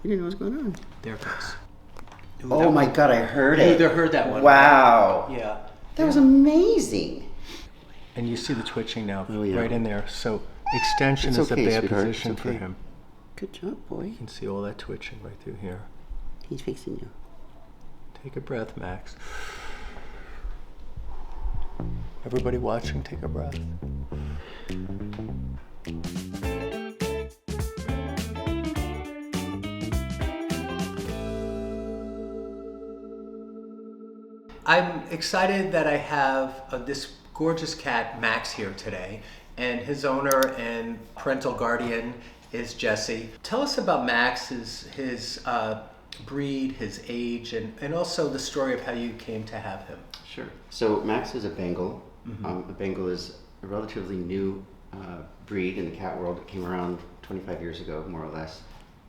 You didn't know what's going on. There it goes. Ooh, oh my God, I heard it. You heard that one. Wow. Right? Yeah. That was amazing. And you see the twitching now, Oh, yeah. right in there. So extension It's is okay, a bad sweetheart. position It's for okay. him. Good job, boy. You can see all that twitching right through here. He's fixing you. Take a breath, Max. Everybody watching, take a breath. I'm excited that I have this gorgeous cat, Max, here today, and his owner and parental guardian is Jesse. Tell us about Max, his breed, his age, and also the story of how you came to have him. Sure. So Max is a Bengal. Mm-hmm. A Bengal is a relatively new breed in the cat world. It came around 25 years ago, more or less,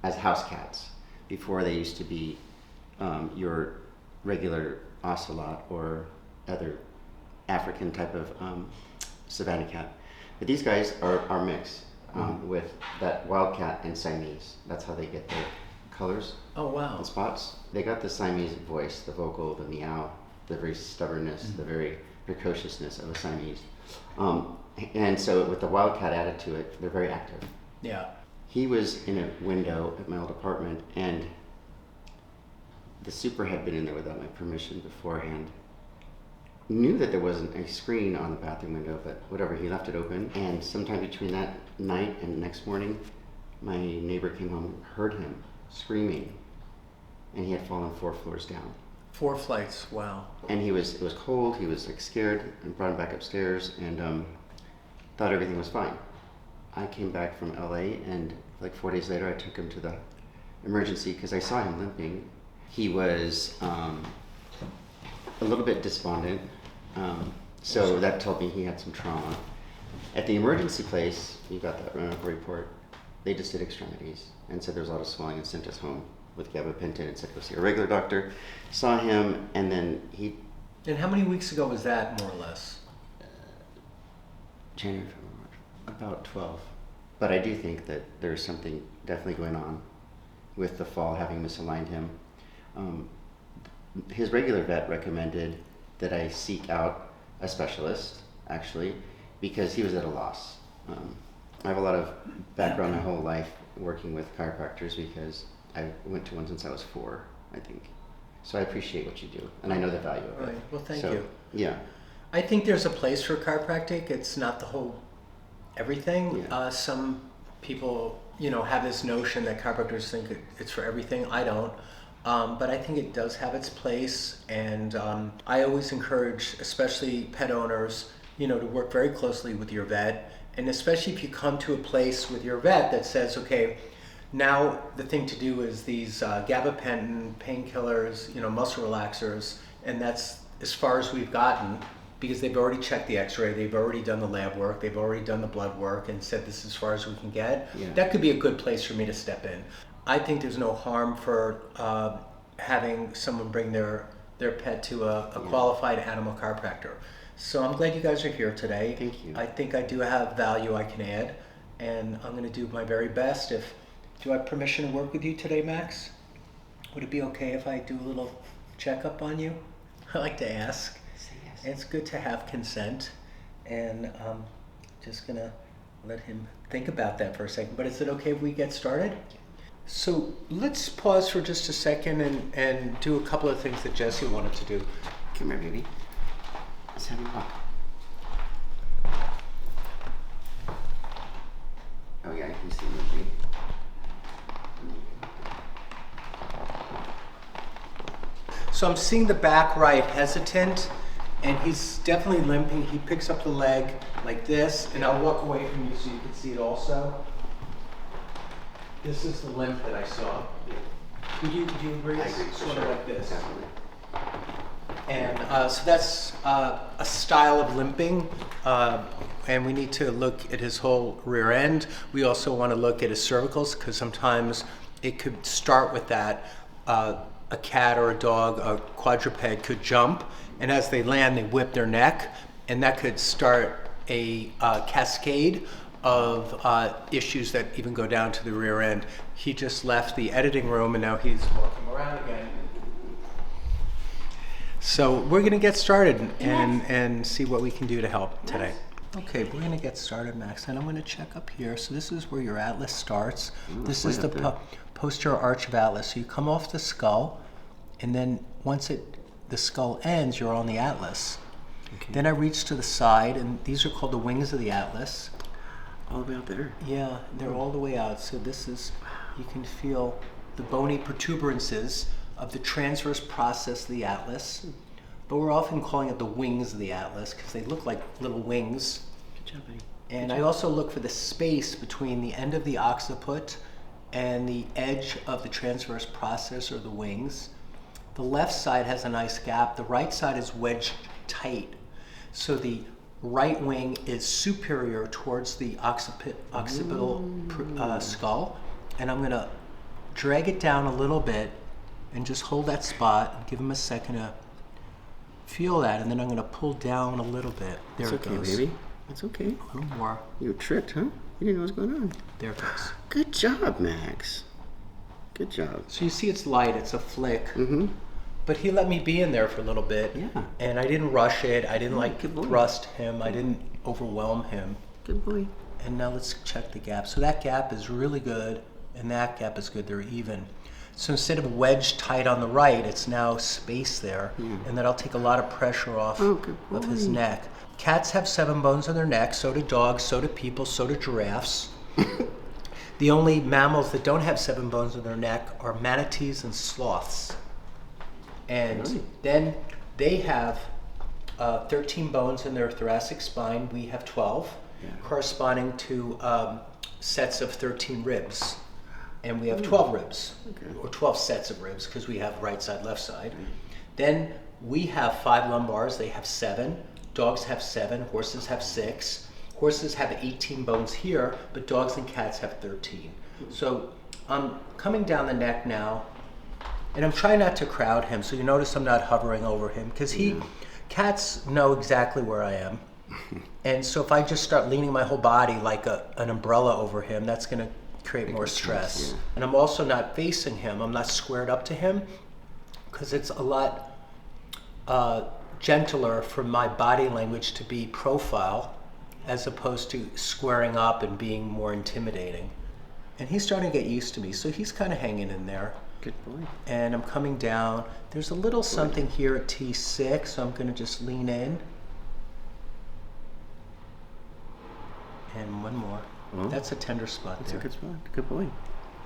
as house cats. Before they used to be your regular ocelot or other African type of savanna cat. But these guys are mixed with that wildcat and Siamese. That's how they get their colors. Oh, wow. And spots. They got the Siamese voice, the vocal, the meow, the very stubbornness, the very precociousness of a Siamese. And so with the wildcat added to it, they're very active. Yeah. He was in a window at my old apartment, and the super had been in there without my permission beforehand. Knew that there wasn't a screen on the bathroom window, but whatever, he left it open. And sometime between that night and the next morning, my neighbor came home, heard him screaming, and he had fallen 4 floors down. 4 flights, wow. And it was cold, he was like scared, and brought him back upstairs, and thought everything was fine. I came back from LA, and like 4 days later I took him to the emergency because I saw him limping. He was a little bit despondent, so that told me he had some trauma. At the emergency place, you got that medical report, they just did extremities and said there was a lot of swelling and sent us home with gabapentin and said go see a regular doctor. Saw him, and then he... And how many weeks ago was that, more or less? January, February, March, about 12. But I do think that there's something definitely going on with the fall having misaligned him. His regular vet recommended that I seek out a specialist, actually, because he was at a loss. I have a lot of background my whole life working with chiropractors because I went to one since I was 4, I think. So I appreciate what you do, and I know the value of it. Right. Well, thank you. Yeah. I think there's a place for chiropractic. It's not the whole everything. Yeah. Some people, have this notion that chiropractors think it's for everything. I don't. But I think it does have its place, and I always encourage, especially pet owners, to work very closely with your vet, and especially if you come to a place with your vet that says, okay, now the thing to do is these gabapentin, painkillers, muscle relaxers, and that's as far as we've gotten, because they've already checked the x-ray, they've already done the lab work, they've already done the blood work and said this is as far as we can get. Yeah. That could be a good place for me to step in. I think there's no harm for having someone bring their pet to a qualified animal chiropractor. So I'm glad you guys are here today. Thank you. I think I do have value I can add, and I'm going to do my very best. Do I have permission to work with you today, Max? Would it be okay if I do a little checkup on you? I like to ask. Say yes. It's good to have consent, and I'm just going to let him think about that for a second. But is it okay if we get started? So let's pause for just a second and do a couple of things that Jesse wanted to do. Come here, baby. Let's have a walk. Oh yeah, I can see you. So I'm seeing the back right hesitant, and he's definitely limping. He picks up the leg like this, and I'll walk away from you so you can see it also. This is the limp that I saw. Do you agree? I agree, Sort for of sure. like this. Definitely. And so that's a style of limping, and we need to look at his whole rear end. We also want to look at his cervicals, because sometimes it could start with that. A cat or a dog, a quadruped could jump, and as they land, they whip their neck, and that could start a cascade of issues that even go down to the rear end. He just left the editing room and now he's walking around again. So we're going to get started and see what we can do to help today. Okay, we're going to get started, Max, and I'm going to check up here. So this is where your atlas starts. This is the posterior arch of atlas. So you come off the skull, and then once the skull ends, you're on the atlas. Okay. Then I reach to the side, and these are called the wings of the atlas. All the way out there? Yeah, they're all the way out. So this is, you can feel the bony protuberances of the transverse process of the atlas. But we're often calling it the wings of the atlas because they look like little wings. Good job, buddy. And I also look for the space between the end of the occiput and the edge of the transverse process or the wings. The left side has a nice gap. The right side is wedged tight. So the right wing is superior towards the occipital skull. And I'm going to drag it down a little bit and just hold that spot and give him a second to feel that, and then I'm going to pull down a little bit. There it goes. It's okay, baby. It's okay. A little more. You were tricked, huh? You didn't know what was going on. There it goes. Good job, Max. Good job. So you see it's light, it's a flick. Mm-hmm. But he let me be in there for a little bit. Yeah. And I didn't rush it. I didn't thrust him. I didn't overwhelm him. Good boy. And now let's check the gap. So that gap is really good, and that gap is good. They're even. So instead of wedged tight on the right, it's now space there, and then I'll take a lot of pressure off of his neck. Cats have 7 bones in their neck, so do dogs, so do people, so do giraffes. The only mammals that don't have 7 bones in their neck are manatees and sloths. And then they have 13 bones in their thoracic spine. We have 12, corresponding to sets of 13 ribs. And we have 12 ribs, or 12 sets of ribs, because we have right side, left side. Then we have 5 lumbars, they have 7. Dogs have 7, horses have 6. Horses have 18 bones here, but dogs and cats have 13. So I'm coming down the neck now, and I'm trying not to crowd him, so you notice I'm not hovering over him, because cats know exactly where I am. And so if I just start leaning my whole body like an umbrella over him, that's going to create more stress. And I'm also not facing him. I'm not squared up to him because it's a lot gentler for my body language to be profile as opposed to squaring up and being more intimidating. And he's starting to get used to me, so he's kind of hanging in there. Good boy. And I'm coming down. There's a little something here at T6, so I'm going to just lean in. And one more. That's a tender spot there. That's a good spot. Good boy.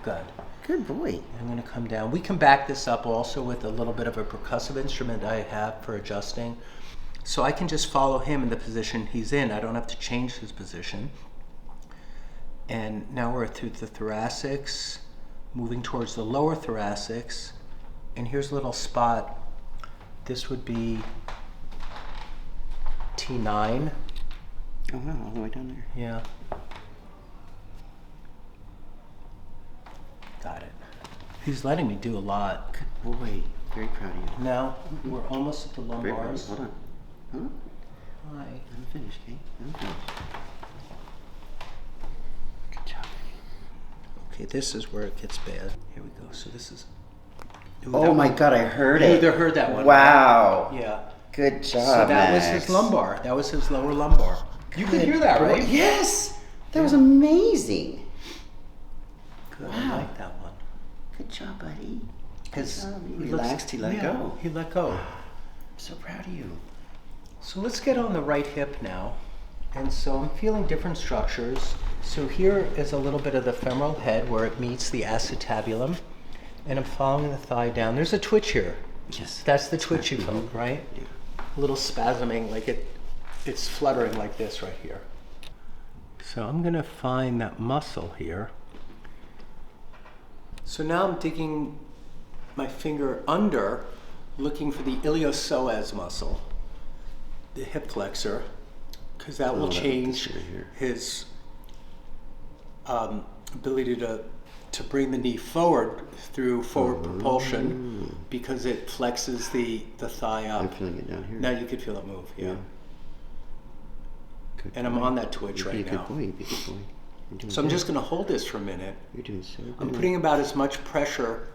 Good. Good boy. I'm going to come down. We can back this up also with a little bit of a percussive instrument I have for adjusting. So I can just follow him in the position he's in. I don't have to change his position. And now we're through the thoracics, moving towards the lower thoracics. And here's a little spot. This would be T9. Oh wow, all the way down there. Yeah. Got it. He's letting me do a lot. Good boy. Very proud of you. Now, we're almost at the lumbars. Hold on. Huh? Hi. I'm finished, Kate. I'm finished. Good job. Okay, this is where it gets bad. Here we go. So this is... Oh my God, I heard it. You heard that one. Wow. Right? Yeah. Good job, So that Max. was his lumbar. That was his lower lumbar. You could hear that, right? Yes. That was amazing. Good. Wow. I like that one. Good job, buddy. Because he relaxed, he let go. He let go. I'm so proud of you. So let's get on the right hip now. And so I'm feeling different structures. So here is a little bit of the femoral head where it meets the acetabulum. And I'm following the thigh down. There's a twitch here. Yes. That's the twitch you felt, right? Yeah. A little spasming, like it's fluttering like this right here. So I'm gonna find that muscle here. So now I'm digging my finger under, looking for the iliopsoas muscle, the hip flexor, because that will change his ability to bring the knee forward through forward propulsion, because it flexes the thigh up. I'm feeling it down here. Now you could feel it move, yeah. Good and I'm boy. on that twitch You'd be right a now. good boy. You'd be a good boy. You're doing So I'm good. just going to hold this for a minute. You're doing so good. I'm putting about as much pressure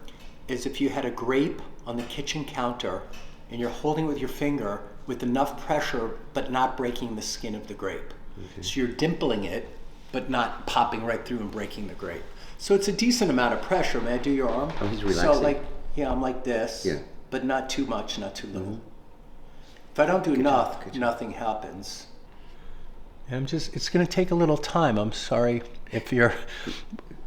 as if you had a grape on the kitchen counter and you're holding with your finger with enough pressure but not breaking the skin of the grape. Okay. So you're dimpling it but not popping right through and breaking the grape. So it's a decent amount of pressure. May I do your arm? Oh, he's relaxing. So like, yeah, I'm like this, Yeah. but not too much, not too little. Mm-hmm. If I don't do enough, Good job. nothing happens. And it's going to take a little time. I'm sorry if you're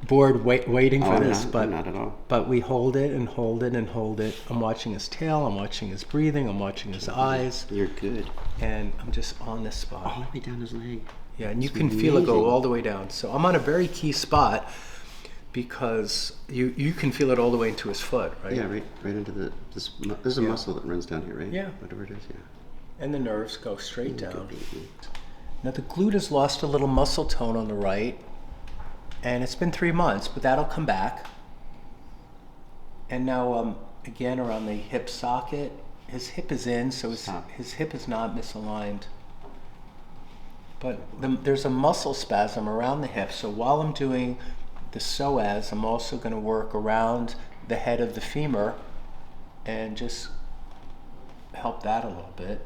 bored waiting for this, but not at all. But we hold it and hold it and hold it. I'm watching his tail, I'm watching his breathing, I'm watching his eyes, You're good. and I'm just on this spot. All the way down his leg. Yeah, and you It's can feel it go amazing. all the way down. So I'm on a very key spot because you can feel it all the way into his foot, right? Yeah, right into this is a Yeah. muscle that runs down here, right? Yeah. Whatever it is, yeah. And the nerves go straight down. Good baby. Now the glute has lost a little muscle tone on the right, and it's been 3 months, but that'll come back. And now again around the hip socket, his hip is in, so his hip is not misaligned. But there's a muscle spasm around the hip, so while I'm doing the psoas, I'm also going to work around the head of the femur and just help that a little bit.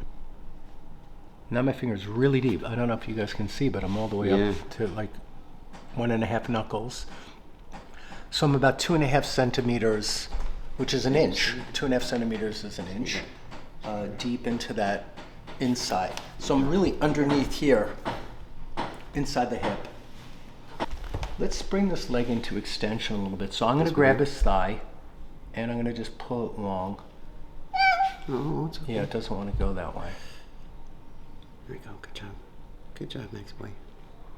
Now my finger's really deep. I don't know if you guys can see, but I'm all the way Yeah. up to like 1.5 knuckles. So I'm about 2.5 centimeters, which is an inch. 2.5 centimeters is an inch, deep into that inside. So I'm really underneath here, inside the hip. Let's bring this leg into extension a little bit. So I'm going to grab his thigh, and I'm going to just pull it long. Oh, it's okay. Yeah, it doesn't want to go that way. There we go. Good job. Good job, Max boy.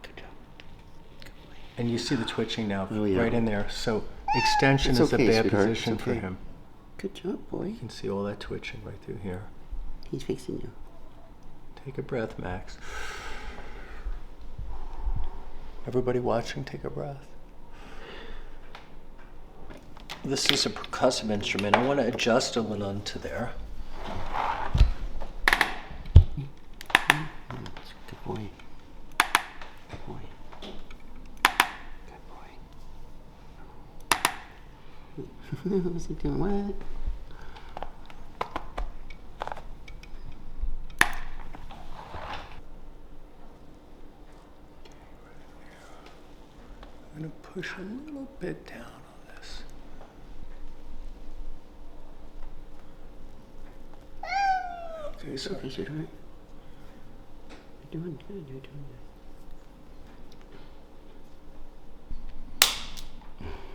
Good job. Good boy. And you see the twitching now, Oh, yeah. right in there. So extension It's is okay, a bad sweetheart. position It's for okay. him. Good job, boy. You can see all that twitching right through here. He's fixing you. Take a breath, Max. Everybody watching, take a breath. This is a percussive instrument. I want to adjust a little into there. Good boy. Good boy. Good boy. What's he doing? What? I'm going to push a little bit down on this. Okay, It's so okay, sweetheart. You're doing good. You're doing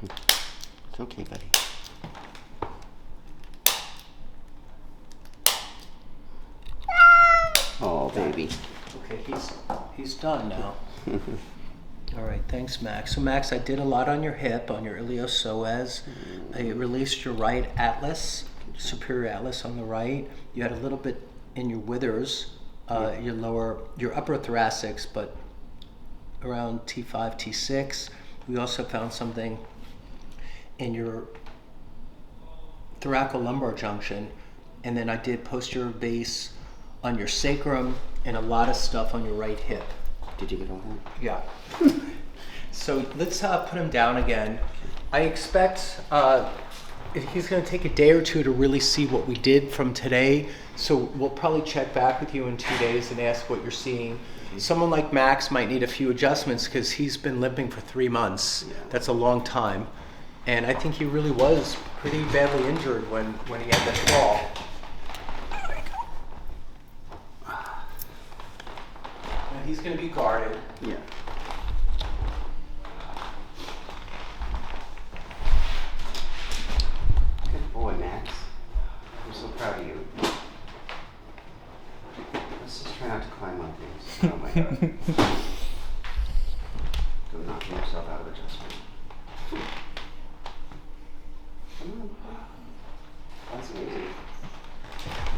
good. It's okay, buddy. Oh, baby. okay, he's done now. All right, thanks, Max. So, Max, I did a lot on your hip, on your iliopsoas. I released your right atlas, superior atlas on the right. You had a little bit in your withers, your upper thoracics, but around T5, T6. We also found something in your thoracolumbar junction, and then I did posterior base on your sacrum and a lot of stuff on your right hip. Did you get all that? Yeah. So let's put him down again. I expect he's going to take a day or two to really see what we did from today. So we'll probably check back with you in 2 days and ask what you're seeing. Someone like Max might need a few adjustments because he's been limping for 3 months. Yeah. That's a long time. And I think he really was pretty badly injured when he had that fall. And he's going to be guarded. Yeah. Good boy, Max. I'm so proud of you. Let's just try not to climb on things. Oh my god. Go knocking yourself out of adjustment. Come on. That's amazing.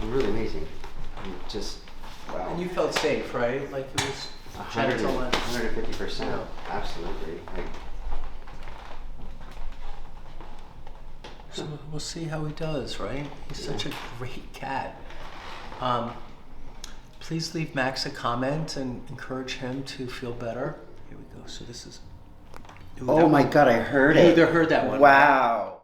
Really amazing. Just, wow. And you felt safe, right? Like it was gentle and 150%. Yeah. Absolutely. So we'll see how he does, right? He's such a great cat. please leave Max a comment and encourage him to feel better. Here we go. So this is. Oh my God, I heard it. You heard that one. Wow.